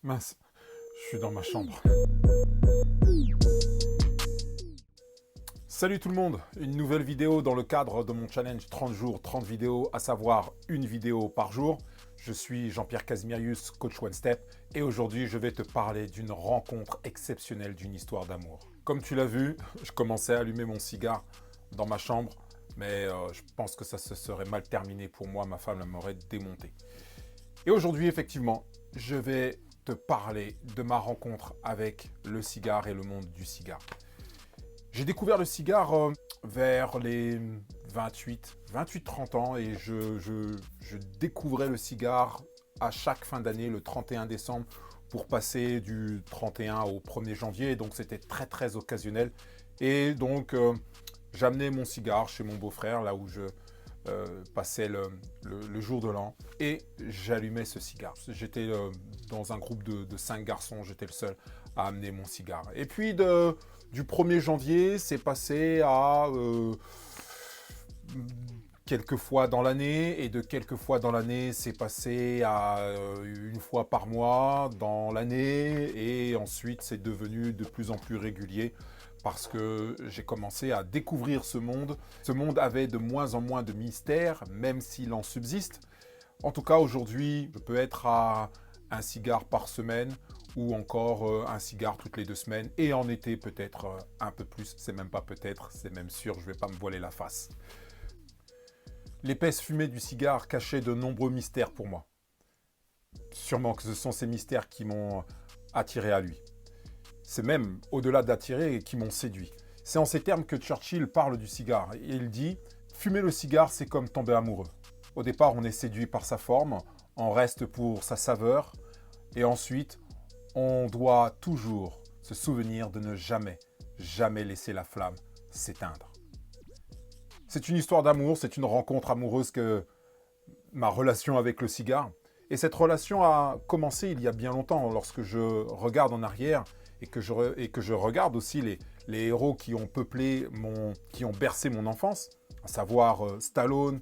Mince, je suis dans ma chambre. Salut tout le monde, une nouvelle vidéo dans le cadre de mon challenge 30 jours, 30 vidéos, à savoir une vidéo par jour. Je suis Jean-Pierre Casimirius, coach One Step, et aujourd'hui je vais te parler d'une rencontre exceptionnelle, d'une histoire d'amour. Comme tu l'as vu, je commençais à allumer mon cigare dans ma chambre, mais je pense que ça se serait mal terminé pour moi, ma femme m'aurait démonté. Et aujourd'hui, effectivement, je vais te parler de ma rencontre avec le cigare et le monde du cigare. J'ai découvert le cigare vers les 28-30 ans et je découvrais le cigare à chaque fin d'année, le 31 décembre, pour passer du 31 au 1er janvier. Donc c'était très occasionnel. Et donc j'amenais mon cigare chez mon beau-frère, là où je passais le jour de l'an, et j'allumais ce cigare. J'étais dans un groupe de 5 garçons, j'étais le seul à amener mon cigare. Et puis du 1er janvier, c'est passé à quelques fois dans l'année, et de quelques fois dans l'année, c'est passé à une fois par mois dans l'année, et ensuite c'est devenu de plus en plus régulier parce que j'ai commencé à découvrir ce monde. Ce monde avait de moins en moins de mystère, même s'il en subsiste. En tout cas, aujourd'hui, je peux être à un cigare par semaine ou encore un cigare toutes les 2 semaines. Et en été, peut-être un peu plus. C'est même pas peut-être, c'est même sûr, je ne vais pas me voiler la face. L'épaisse fumée du cigare cachait de nombreux mystères pour moi. Sûrement que ce sont ces mystères qui m'ont attiré à lui. C'est même, au-delà d'attirer, qui m'ont séduit. C'est en ces termes que Churchill parle du cigare. Et il dit « Fumer le cigare, c'est comme tomber amoureux. Au départ, on est séduit par sa forme, on reste pour sa saveur, et ensuite, on doit toujours se souvenir de ne jamais laisser la flamme s'éteindre. » C'est une histoire d'amour, c'est une rencontre amoureuse que ma relation avec le cigare. Et cette relation a commencé il y a bien longtemps, lorsque je regarde en arrière et que je regarde aussi les héros qui ont peuplé qui ont bercé mon enfance, à savoir Stallone,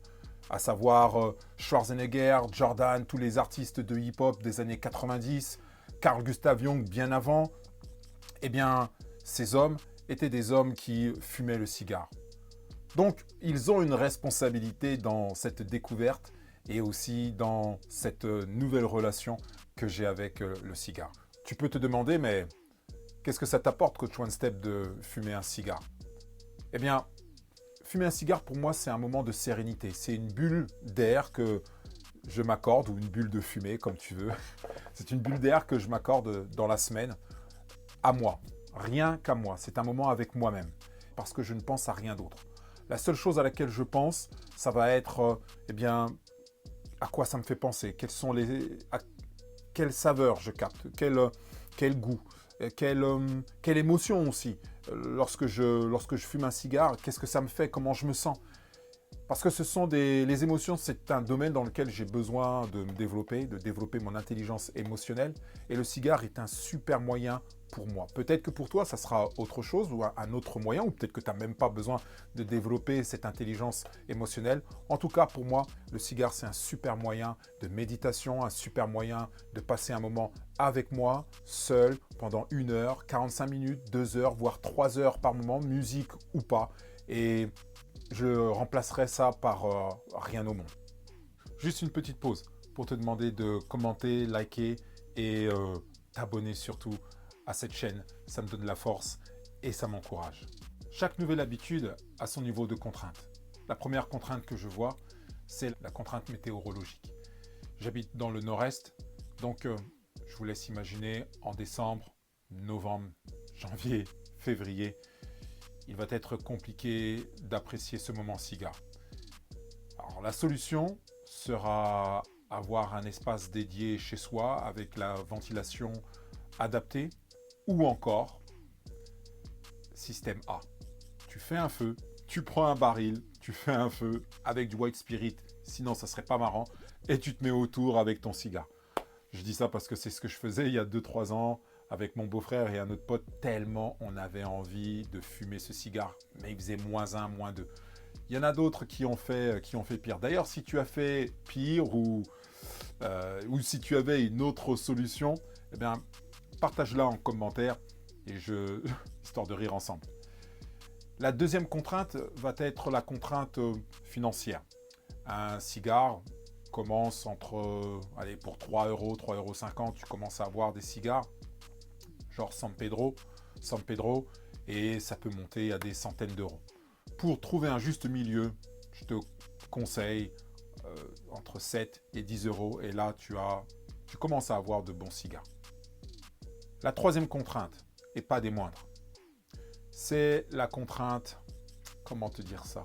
à savoir Schwarzenegger, Jordan, tous les artistes de hip-hop des années 90, Carl Gustav Jung bien avant. Eh bien, ces hommes étaient des hommes qui fumaient le cigare. Donc, ils ont une responsabilité dans cette découverte et aussi dans cette nouvelle relation que j'ai avec le cigare. Tu peux te demander, mais qu'est-ce que ça t'apporte, coach One Step, de fumer un cigare? Eh bien, fumer un cigare, pour moi, c'est un moment de sérénité. C'est une bulle d'air que je m'accorde, ou une bulle de fumée, comme tu veux. C'est une bulle d'air que je m'accorde dans la semaine, à moi. Rien qu'à moi. C'est un moment avec moi-même, parce que je ne pense à rien d'autre. La seule chose à laquelle je pense, ça va être, eh bien, à quoi ça me fait penser, quelle saveur je capte, quel goût, quelle émotion aussi. Lorsque je fume un cigare, qu'est-ce que ça me fait, comment je me sens. Parce que les émotions, c'est un domaine dans lequel j'ai besoin de développer mon intelligence émotionnelle. Et le cigare est un super moyen pour moi. Peut-être que pour toi, ça sera autre chose ou un autre moyen, ou peut-être que tu n'as même pas besoin de développer cette intelligence émotionnelle. En tout cas, pour moi, le cigare, c'est un super moyen de méditation, un super moyen de passer un moment avec moi, seul, pendant 1 heure, 45 minutes, 2 heures, voire 3 heures par moment, musique ou pas. Et je remplacerai ça par rien au monde. Juste une petite pause pour te demander de commenter, liker et t'abonner surtout à cette chaîne. Ça me donne la force et ça m'encourage. Chaque nouvelle habitude a son niveau de contrainte. La première contrainte que je vois, c'est la contrainte météorologique. J'habite dans le nord-est, donc je vous laisse imaginer en décembre, novembre, janvier, février, il va être compliqué d'apprécier ce moment cigare. Alors la solution sera avoir un espace dédié chez soi avec la ventilation adaptée, ou encore système A. Tu fais un feu, tu prends un baril, tu fais un feu avec du white spirit, sinon ça serait pas marrant, et tu te mets autour avec ton cigare. Je dis ça parce que c'est ce que je faisais il y a 2-3 ans avec mon beau-frère et un autre pote, tellement on avait envie de fumer ce cigare, mais il faisait -1, -2. Il y en a d'autres qui ont fait pire. D'ailleurs, si tu as fait pire ou si tu avais une autre solution, eh bien, partage-la en commentaire et histoire de rire ensemble. La deuxième contrainte va être la contrainte financière. Un cigare commence allez, pour 3 euros, 3,50 €, tu commences à avoir des cigares, genre San Pedro, et ça peut monter à des centaines d'euros. Pour trouver un juste milieu, je te conseille entre 7 et 10 euros, et là tu commences à avoir de bons cigares. La troisième contrainte, et pas des moindres, c'est la contrainte, comment te dire ça,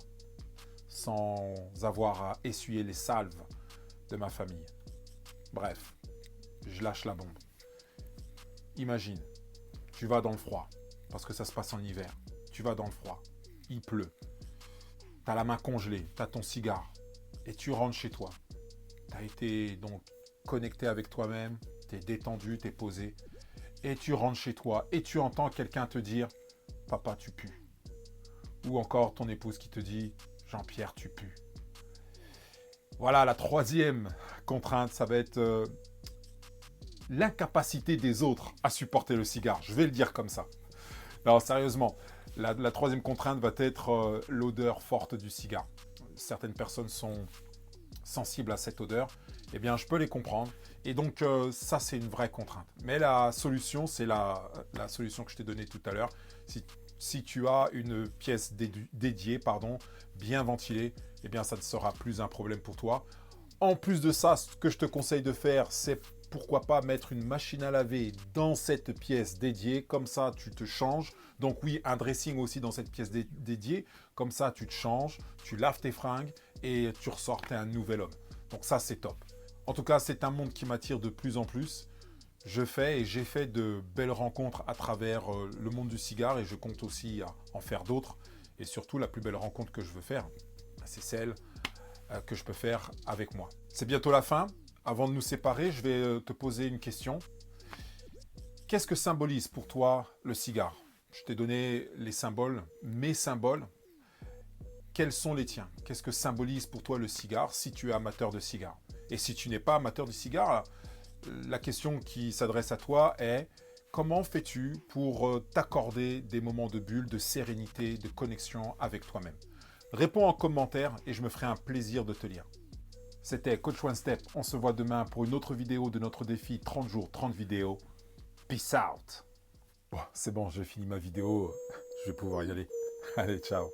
sans avoir à essuyer les salves de ma famille. Bref, je lâche la bombe. Imagine, tu vas dans le froid, parce que ça se passe en hiver. Tu vas dans le froid, il pleut, tu as la main congelée, tu as ton cigare, et tu rentres chez toi. Tu as été donc connecté avec toi-même, tu es détendu, tu es posé, et tu rentres chez toi, et tu entends quelqu'un te dire « Papa, tu pues ». Ou encore ton épouse qui te dit « Jean-Pierre, tu pues ». Voilà, la troisième contrainte, ça va être l'incapacité des autres à supporter le cigare. Je vais le dire comme ça. Alors sérieusement, la troisième contrainte va être l'odeur forte du cigare. Certaines personnes sont sensibles à cette odeur. Eh bien, je peux les comprendre. Et donc, ça, c'est une vraie contrainte. Mais la solution, c'est la solution que je t'ai donnée tout à l'heure. Si tu as une pièce dédiée, bien ventilée, eh bien, ça ne sera plus un problème pour toi. En plus de ça, ce que je te conseille de faire, c'est pourquoi pas mettre une machine à laver dans cette pièce dédiée. Comme ça, tu te changes. Donc oui, un dressing aussi dans cette pièce dédiée. Comme ça, tu te changes, tu laves tes fringues et tu ressors, t'es un nouvel homme. Donc ça, c'est top. En tout cas, c'est un monde qui m'attire de plus en plus. J'ai fait de belles rencontres à travers le monde du cigare et je compte aussi en faire d'autres. Et surtout, la plus belle rencontre que je veux faire, c'est celle que je peux faire avec moi. C'est bientôt la fin. Avant de nous séparer, je vais te poser une question. Qu'est-ce que symbolise pour toi le cigare? Je t'ai donné les symboles, mes symboles. Quels sont les tiens? Qu'est-ce que symbolise pour toi le cigare si tu es amateur de cigare? Et si tu n'es pas amateur de cigare, la question qui s'adresse à toi est comment fais-tu pour t'accorder des moments de bulle, de sérénité, de connexion avec toi-même? Réponds en commentaire et je me ferai un plaisir de te lire. C'était Coach One Step. On se voit demain pour une autre vidéo de notre défi 30 jours, 30 vidéos. Peace out. Bon, c'est bon, j'ai fini ma vidéo. Je vais pouvoir y aller. Allez, ciao.